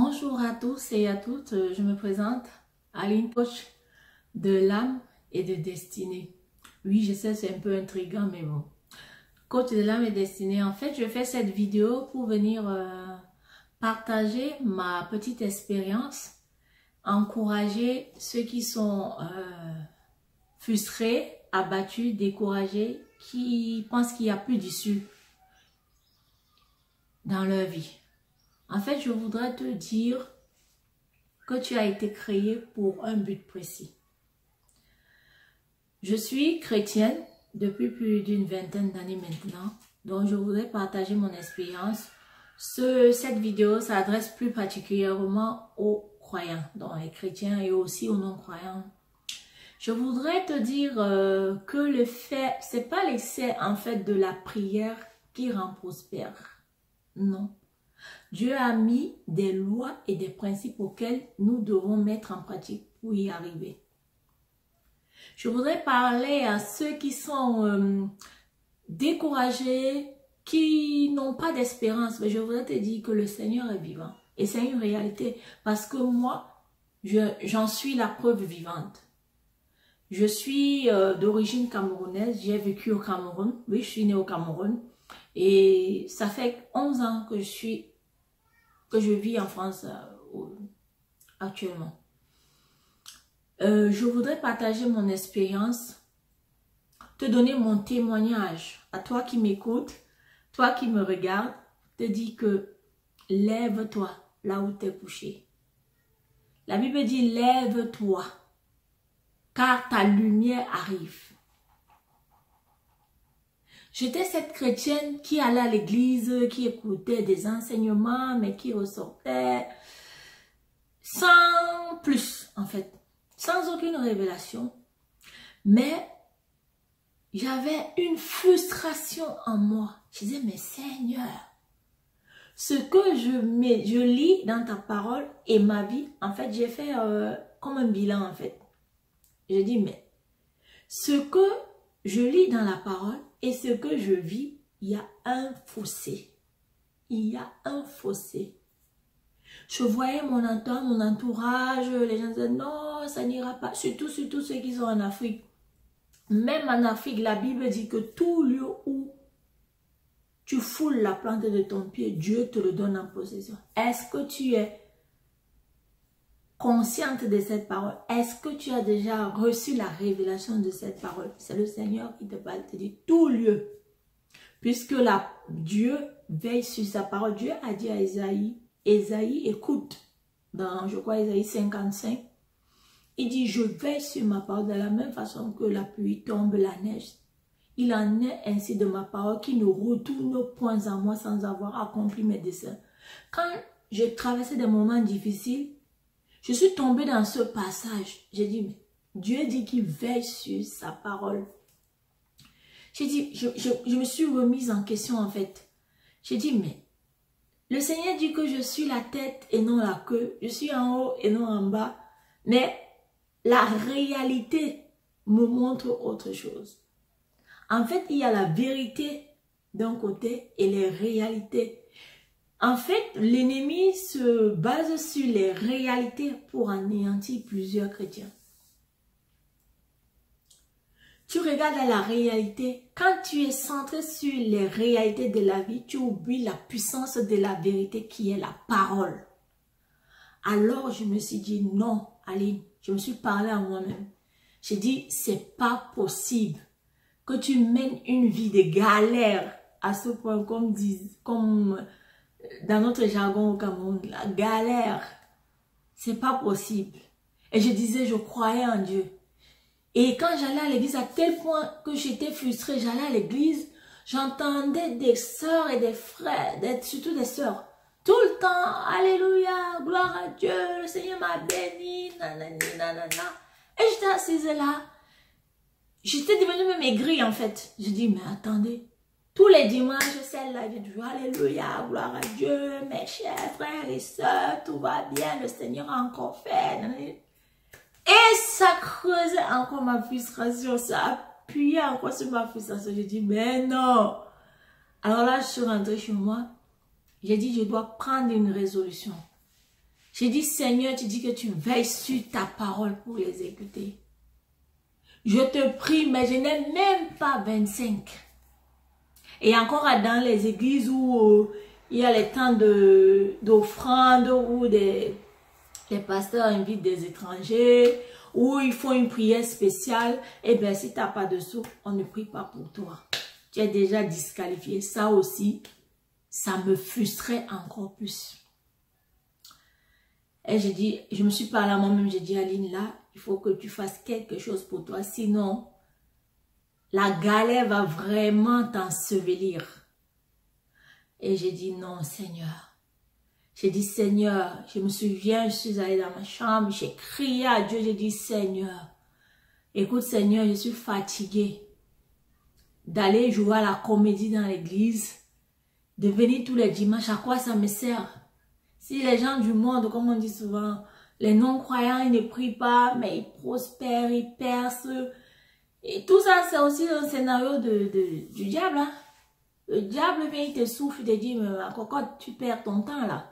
Bonjour à tous et à toutes, je me présente Aline, coach de l'âme et de destinée. Oui, je sais, c'est un peu intriguant, mais bon. Coach de l'âme et destinée, en fait, je fais cette vidéo pour venir partager ma petite expérience, encourager ceux qui sont frustrés, abattus, découragés, qui pensent qu'il n'y a plus d'issue dans leur vie. En fait, je voudrais te dire que tu as été créé pour un but précis. Je suis chrétienne depuis plus d'une vingtaine d'années maintenant, donc je voudrais partager mon expérience. Cette vidéo s'adresse plus particulièrement aux croyants, donc les chrétiens et aussi aux non-croyants. Je voudrais te dire que le fait, c'est pas l'essai en fait de la prière qui rend prospère, non. Dieu a mis des lois et des principes auxquels nous devons mettre en pratique pour y arriver. Je voudrais parler à ceux qui sont découragés, qui n'ont pas d'espérance. Mais je voudrais te dire que le Seigneur est vivant. Et c'est une réalité. Parce que moi, j'en suis la preuve vivante. Je suis d'origine camerounaise. J'ai vécu au Cameroun. Oui, je suis née au Cameroun. Et ça fait 11 ans que je vis en France actuellement. Je voudrais partager mon expérience, te donner mon témoignage à toi qui m'écoutes, toi qui me regardes, te dire que lève-toi là où tu es couché. La Bible dit lève-toi, car ta lumière arrive. J'étais cette chrétienne qui allait à l'église, qui écoutait des enseignements, mais qui ressortait sans plus, en fait, sans aucune révélation. Mais j'avais une frustration en moi. Je disais, mais Seigneur, ce que je lis dans ta parole et ma vie, en fait, j'ai fait comme un bilan, en fait. Je dis, mais ce que je lis dans la parole et ce que je vis, il y a un fossé. Il y a un fossé. Je voyais mon entourage, les gens disaient non, ça n'ira pas. Surtout ceux qui sont en Afrique. Même en Afrique, la Bible dit que tout lieu où tu foules la plante de ton pied, Dieu te le donne en possession. Est-ce que tu es consciente de cette parole? Est-ce que tu as déjà reçu la révélation de cette parole? C'est le Seigneur qui te parle, te dit tout lieu. Puisque Dieu veille sur sa parole. Dieu a dit à Esaïe, écoute, dans, je crois, Esaïe 55, il dit, je veille sur ma parole de la même façon que la pluie tombe, la neige. Il en est ainsi de ma parole qui ne retourne point en moi sans avoir accompli mes desseins. Quand j'ai traversé des moments difficiles, je suis tombée dans ce passage. J'ai dit, mais Dieu dit qu'il veille sur sa parole. J'ai dit, je me suis remise en question en fait. J'ai dit, mais le Seigneur dit que je suis la tête et non la queue. Je suis en haut et non en bas. Mais la réalité me montre autre chose. En fait, il y a la vérité d'un côté et les réalités. En fait, l'ennemi se base sur les réalités pour anéantir plusieurs chrétiens. Tu regardes à la réalité. Quand tu es centré sur les réalités de la vie, tu oublies la puissance de la vérité qui est la parole. Alors, je me suis dit non, Aline. Je me suis parlé à moi-même. J'ai dit, c'est pas possible que tu mènes une vie de galère à ce point, comme dans notre jargon au Cameroun, la galère. C'est pas possible. Et je disais, je croyais en Dieu. Et quand j'allais à l'église, à tel point que j'étais frustrée, j'allais à l'église, j'entendais des sœurs et des frères, surtout des sœurs, tout le temps, alléluia, gloire à Dieu, le Seigneur m'a béni, nanani, nanana. Et j'étais assise là, j'étais devenue même aigrie en fait. Je dis, mais attendez, tous les dimanches, celle-là, je dis, alléluia, gloire à Dieu, mes chers frères et sœurs, tout va bien, le Seigneur a encore fait, nanana. Et ça creusait encore ma frustration, ça appuyait encore sur ma frustration. Je dis, mais non. Alors là, je suis rentrée chez moi. J'ai dit, je dois prendre une résolution. J'ai dit, Seigneur, tu dis que tu veilles sur ta parole pour l'exécuter. Je te prie, mais je n'ai même pas 25. Et encore dans les églises où il y a les temps d'offrande, où les pasteurs invitent des étrangers, où ils font une prière spéciale, eh bien, si tu n'as pas de sous, on ne prie pas pour toi. Tu es déjà disqualifié. Ça aussi, ça me frustrait encore plus. Et j'ai dit, je me suis parlé à moi-même, j'ai dit, Aline, là, il faut que tu fasses quelque chose pour toi, sinon, la galère va vraiment t'ensevelir. Et j'ai dit, non, Seigneur. J'ai dit, Seigneur, je me souviens, je suis allée dans ma chambre, j'ai crié à Dieu, j'ai dit, Seigneur, écoute, Seigneur, je suis fatiguée d'aller jouer à la comédie dans l'église, de venir tous les dimanches, à quoi ça me sert? Si les gens du monde, comme on dit souvent, les non-croyants, ils ne prient pas, mais ils prospèrent, ils percent. Et tout ça, c'est aussi un scénario du diable. Hein? Le diable vient, il te souffle, il te dit, mais à quoi tu perds ton temps là?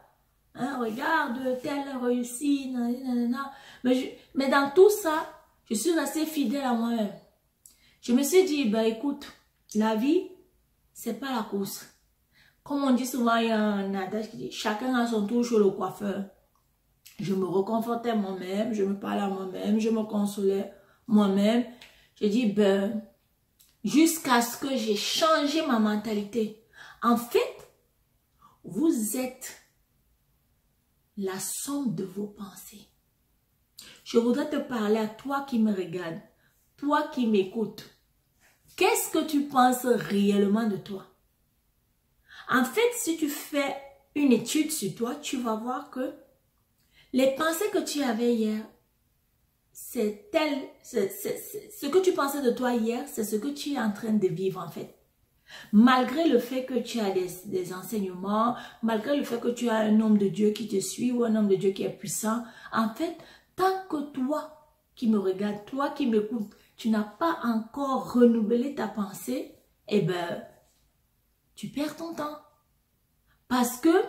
Hein, regarde, telle réussit, nanana. Mais dans tout ça, je suis restée fidèle à moi-même. Je me suis dit, ben écoute, la vie, c'est pas la course. Comme on dit souvent, il y a un adage qui dit, chacun a son tour chez le coiffeur. Je me reconfortais moi-même, je me parlais à moi-même, je me consolais moi-même. Je dis, ben, jusqu'à ce que j'ai changé ma mentalité. En fait, vous êtes la somme de vos pensées. Je voudrais te parler à toi qui me regarde, toi qui m'écoutes. Qu'est-ce que tu penses réellement de toi? En fait, si tu fais une étude sur toi, tu vas voir que les pensées que tu avais hier, ce que tu pensais de toi hier, c'est ce que tu es en train de vivre en fait. Malgré le fait que tu as des enseignements, malgré le fait que tu as un homme de Dieu qui te suit ou un homme de Dieu qui est puissant, en fait, tant que toi qui me regardes, toi qui m'écoutes, tu n'as pas encore renouvelé ta pensée, eh ben, tu perds ton temps. Parce que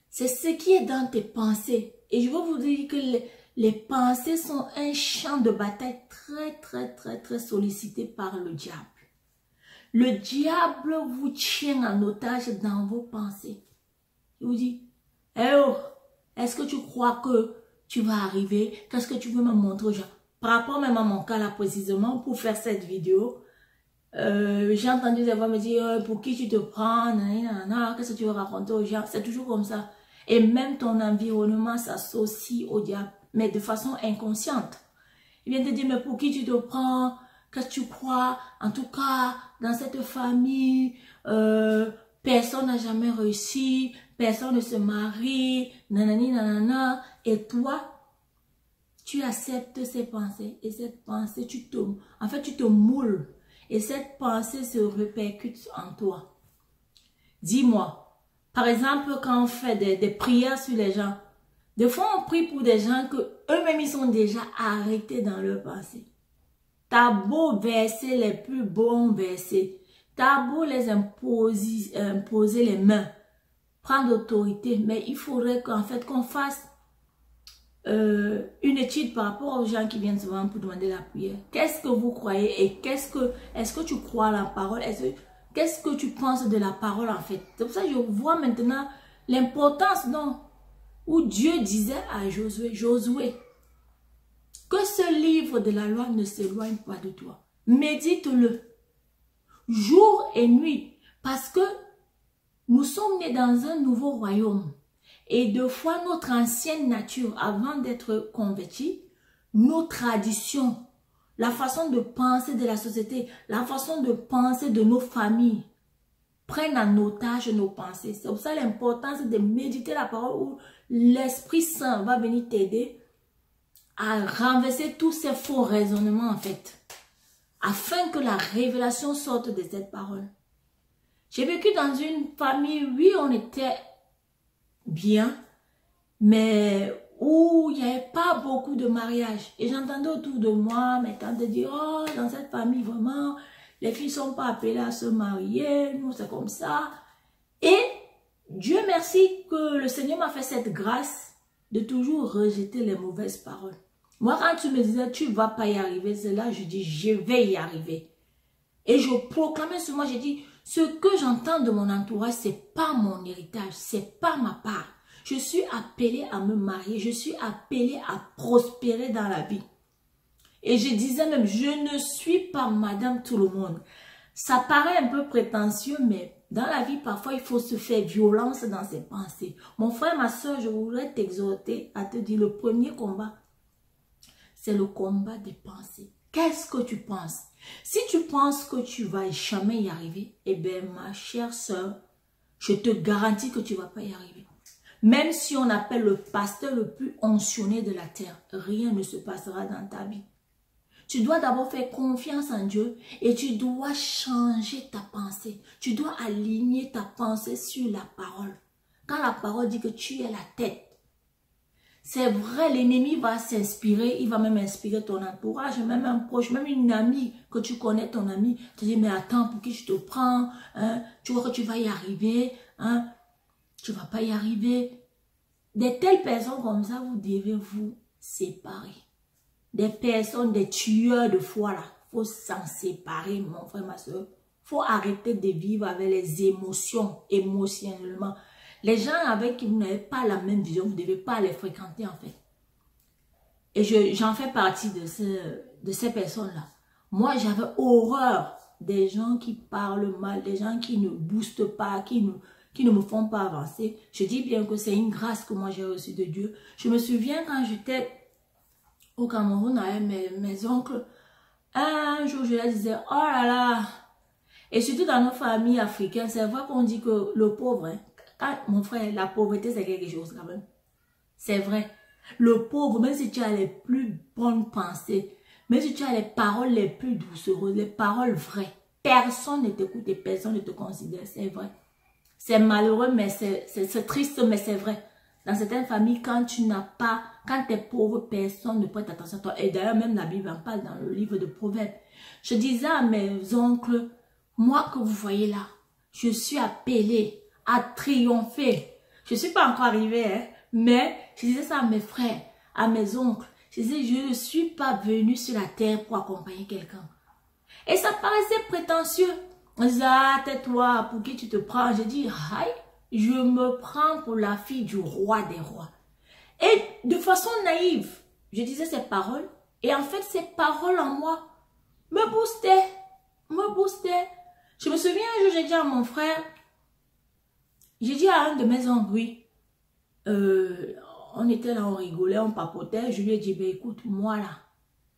c'est ce qui est dans tes pensées. Et je veux vous dire que les pensées sont un champ de bataille très sollicité par le diable. Le diable vous tient en otage dans vos pensées. Il vous dit, eh oh, est-ce que tu crois que tu vas arriver? Qu'est-ce que tu veux me montrer aux gens? Par rapport même à mon cas là précisément, pour faire cette vidéo, j'ai entendu des voix me dire, pour qui tu te prends? Qu'est-ce que tu veux raconter aux gens? C'est toujours comme ça. Et même ton environnement s'associe au diable, mais de façon inconsciente. Il vient te dire, mais pour qui tu te prends? Qu'est-ce que tu crois? En tout cas, dans cette famille, personne n'a jamais réussi, personne ne se marie, nanani, nanana. Et toi, tu acceptes ces pensées. Et cette pensée, tu te moules. Et cette pensée se répercute en toi. Dis-moi, par exemple, quand on fait des prières sur les gens, des fois on prie pour des gens que eux-mêmes ils sont déjà arrêtés dans leur pensée. T'as beau verser les plus bons versets, t'as beau les imposer les mains, prendre l'autorité, mais il faudrait qu'en fait qu'on fasse une étude par rapport aux gens qui viennent souvent pour demander la prière. Qu'est-ce que vous croyez et est-ce que tu crois à la parole? Qu'est-ce que tu penses de la parole en fait? C'est pour ça que je vois maintenant l'importance où Dieu disait à Josué, que ce livre de la loi ne s'éloigne pas de toi. Médite-le jour et nuit parce que nous sommes nés dans un nouveau royaume. Et deux fois, notre ancienne nature, avant d'être convertie, nos traditions, la façon de penser de la société, la façon de penser de nos familles, prennent en otage nos pensées. C'est pour ça l'importance de méditer la parole où l'Esprit Saint va venir t'aider à renverser tous ces faux raisonnements en fait, afin que la révélation sorte de cette parole. J'ai vécu dans une famille, oui, on était bien, mais où il n'y avait pas beaucoup de mariages. Et j'entendais autour de moi mes tantes dire, oh, dans cette famille, vraiment, les filles ne sont pas appelées à se marier, nous, c'est comme ça. Et Dieu merci que le Seigneur m'a fait cette grâce de toujours rejeter les mauvaises paroles. Moi, quand tu me disais, tu ne vas pas y arriver, c'est là, je dis, je vais y arriver. Et je proclamais sur moi, j'ai dit, ce que j'entends de mon entourage, c'est pas mon héritage, c'est pas ma part. Je suis appelée à me marier, je suis appelée à prospérer dans la vie. Et je disais même, je ne suis pas madame tout le monde. Ça paraît un peu prétentieux, mais dans la vie, parfois, il faut se faire violence dans ses pensées. Mon frère, ma soeur, je voudrais t'exhorter à te dire, le premier combat, c'est le combat des pensées. Qu'est-ce que tu penses? Si tu penses que tu vas jamais y arriver, eh bien, ma chère soeur, je te garantis que tu ne vas pas y arriver. Même si on appelle le pasteur le plus oncionné de la terre, rien ne se passera dans ta vie. Tu dois d'abord faire confiance en Dieu et tu dois changer ta pensée. Tu dois aligner ta pensée sur la parole. Quand la parole dit que tu es la tête, c'est vrai, l'ennemi va s'inspirer, il va même inspirer ton entourage, même un proche, même une amie que tu connais, ton ami, te dit, mais attends, pour qui je te prends, hein? Tu vois que tu vas y arriver, hein? Tu ne vas pas y arriver. Des telles personnes comme ça, vous devez vous séparer. Des personnes, des tueurs de foi là, il faut s'en séparer, mon frère, ma soeur. Il faut arrêter de vivre avec les émotions, émotionnellement. Les gens avec qui vous n'avez pas la même vision, vous ne devez pas les fréquenter en fait. Et j'en fais partie de ces personnes-là. Moi, j'avais horreur des gens qui parlent mal, des gens qui ne boostent pas, qui ne me font pas avancer. Je dis bien que c'est une grâce que moi j'ai reçue de Dieu. Je me souviens quand j'étais au Cameroun avec mes oncles, un jour je leur disais, oh là là, et surtout dans nos familles africaines, c'est vrai qu'on dit que le pauvre, hein, mon frère, la pauvreté c'est quelque chose quand même. C'est vrai. Le pauvre, même si tu as les plus bonnes pensées, même si tu as les paroles les plus doucereuses, les paroles vraies, personne ne t'écoute et personne ne te considère, c'est vrai. C'est malheureux, mais c'est triste, mais c'est vrai. Dans certaines familles, quand tu n'as pas, quand tu es pauvre, personne ne prête attention à toi. Et d'ailleurs, même la Bible en parle dans le livre de Proverbes. Je disais à mes oncles, moi que vous voyez là, je suis appelée à triompher. Je ne suis pas encore arrivée, hein, mais je disais ça à mes frères, à mes oncles. Je disais, je ne suis pas venue sur la terre pour accompagner quelqu'un. Et ça paraissait prétentieux. On disait, ah, tais-toi, pour qui tu te prends? J'ai dit, aïe, je me prends pour la fille du roi des rois. Et de façon naïve, je disais ces paroles. Et en fait, ces paroles en moi me boostaient. Je me souviens un jour, j'ai dit à mon frère, j'ai dit à un de mes oncles, oui, on était là, on rigolait, on papotait. Je lui ai dit, ben écoute, moi là,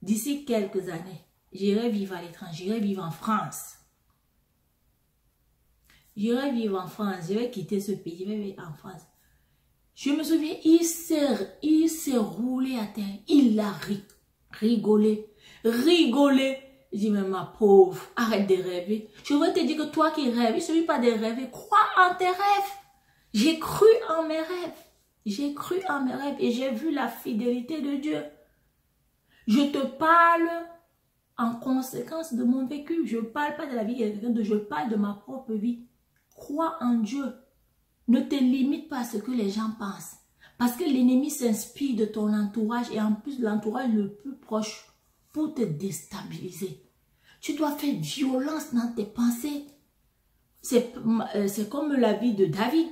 d'ici quelques années, j'irai vivre à l'étranger, j'irai vivre en France. J'irai vivre en France, je vais quitter ce pays, je vais vivre en France. Je me souviens, il s'est roulé à terre, il a rigolé. Je dis, mais ma pauvre, arrête de rêver. Je veux te dire que toi qui rêves, il ne suffit pas de rêver, crois en tes rêves. J'ai cru en mes rêves. J'ai cru en mes rêves et j'ai vu la fidélité de Dieu. Je te parle en conséquence de mon vécu. Je ne parle pas de la vie de quelqu'un d'autre, je parle de ma propre vie. Crois en Dieu. Ne te limite pas à ce que les gens pensent. Parce que l'ennemi s'inspire de ton entourage et en plus l'entourage le plus proche pour te déstabiliser. Tu dois faire violence dans tes pensées. C'est comme la vie de David.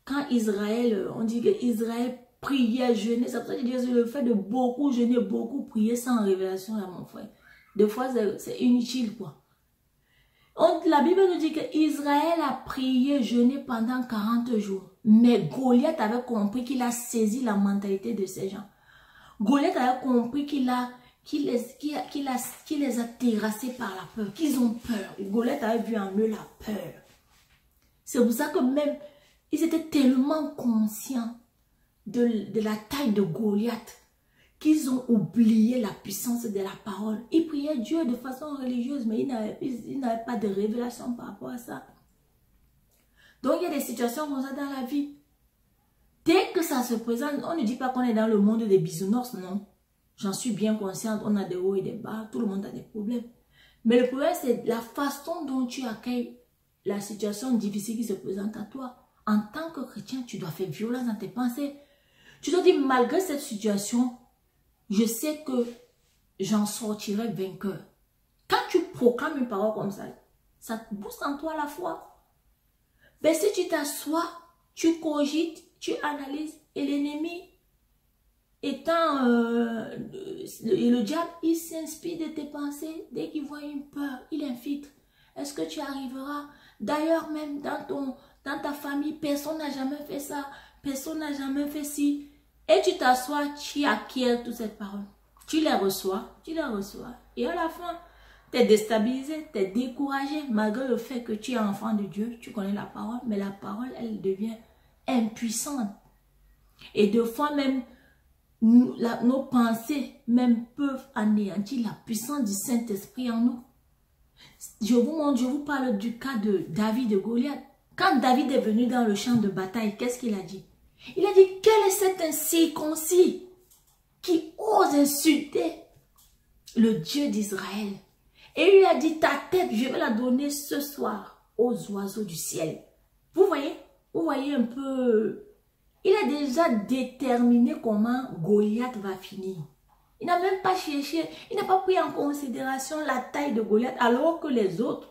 Quand Israël, on dit que Israël priait, jeûnait, ça veut dire le fait de beaucoup jeûner, beaucoup prier sans révélation à mon frère. Des fois, c'est inutile quoi. La Bible nous dit qu'Israël a prié, jeûné pendant 40 jours. Mais Goliath avait compris qu'il a saisi la mentalité de ces gens. Goliath avait compris qu'il les a terrassés par la peur, qu'ils ont peur. Goliath avait vu en eux la peur. C'est pour ça que même, ils étaient tellement conscients de la taille de Goliath qu'ils ont oublié la puissance de la parole. Ils priaient Dieu de façon religieuse, mais ils n'avaient pas de révélation par rapport à ça. Donc, il y a des situations comme ça dans la vie. Dès que ça se présente, on ne dit pas qu'on est dans le monde des bisounours, non. J'en suis bien consciente, on a des hauts et des bas, tout le monde a des problèmes. Mais le problème, c'est la façon dont tu accueilles la situation difficile qui se présente à toi. En tant que chrétien, tu dois faire violence dans tes pensées. Tu te dis, malgré cette situation, je sais que j'en sortirai vainqueur. Quand tu proclames une parole comme ça te booste en toi la foi. Mais si tu t'assois, tu cogites, tu analyses, et l'ennemi étant le diable, il s'inspire de tes pensées. Dès qu'il voit une peur, il infiltre. Est-ce que tu arriveras? D'ailleurs, même dans ta famille, personne n'a jamais fait ça. Personne n'a jamais fait ci. Et tu t'assois, tu acquiers toutes ces paroles. Tu les reçois. Et à la fin, tu es déstabilisé, tu es découragé. Malgré le fait que tu es enfant de Dieu, tu connais la parole. Mais la parole, elle devient impuissante. Et deux fois même, nos pensées même peuvent anéantir la puissance du Saint-Esprit en nous. Je vous parle du cas de David et Goliath. Quand David est venu dans le champ de bataille, qu'est-ce qu'il a dit? Il a dit, quel est cet incirconcis qui ose insulter le Dieu d'Israël? Et il lui a dit, ta tête, je vais la donner ce soir aux oiseaux du ciel. Vous voyez un peu, il a déjà déterminé comment Goliath va finir. Il n'a même pas cherché, il n'a pas pris en considération la taille de Goliath, alors que les autres,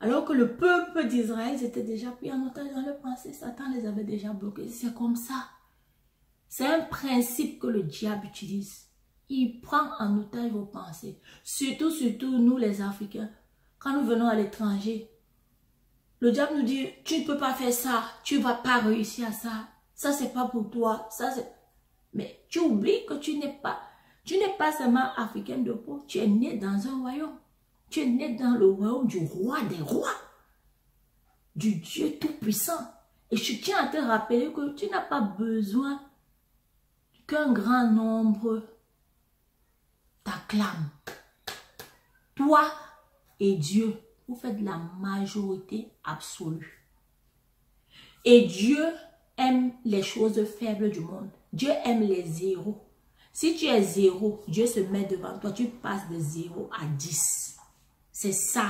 alors que le peuple d'Israël s'était déjà pris en otage dans le passé, Satan les avait déjà bloqués. C'est comme ça. C'est un principe que le diable utilise. Il prend en otage vos pensées. Surtout nous les Africains. Quand nous venons à l'étranger, le diable nous dit, tu ne peux pas faire ça, tu ne vas pas réussir à ça. Ça, c'est pas pour toi. Ça, c'est... Mais tu oublies que tu n'es pas seulement africain de peau, tu es né dans un royaume. Tu es né dans le royaume du roi des rois, du Dieu tout-puissant. Et je tiens à te rappeler que tu n'as pas besoin qu'un grand nombre t'acclament. Toi et Dieu, vous faites la majorité absolue. Et Dieu aime les choses faibles du monde. Dieu aime les zéros. Si tu es zéro, Dieu se met devant toi, tu passes de 0 à 10. C'est ça.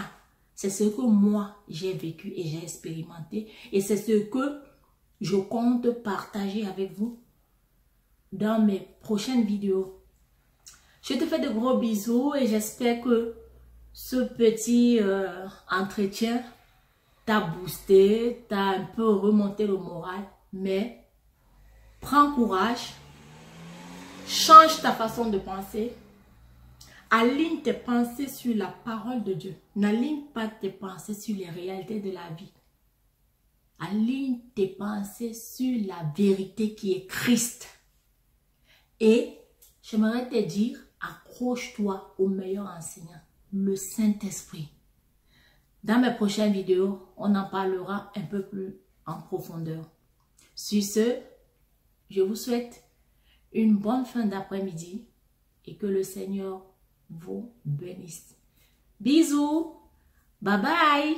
C'est ce que moi, j'ai vécu et j'ai expérimenté. Et c'est ce que je compte partager avec vous dans mes prochaines vidéos. Je te fais de gros bisous et j'espère que ce petit entretien t'a boosté, t'a un peu remonté le moral. Mais prends courage, change ta façon de penser. Aligne tes pensées sur la parole de Dieu. N'aligne pas tes pensées sur les réalités de la vie. Aligne tes pensées sur la vérité qui est Christ. Et j'aimerais te dire, accroche-toi au meilleur enseignant, le Saint-Esprit. Dans mes prochaines vidéos, on en parlera un peu plus en profondeur. Sur ce, je vous souhaite une bonne fin d'après-midi et que le Seigneur vous bénisse. Bisous. Bye bye.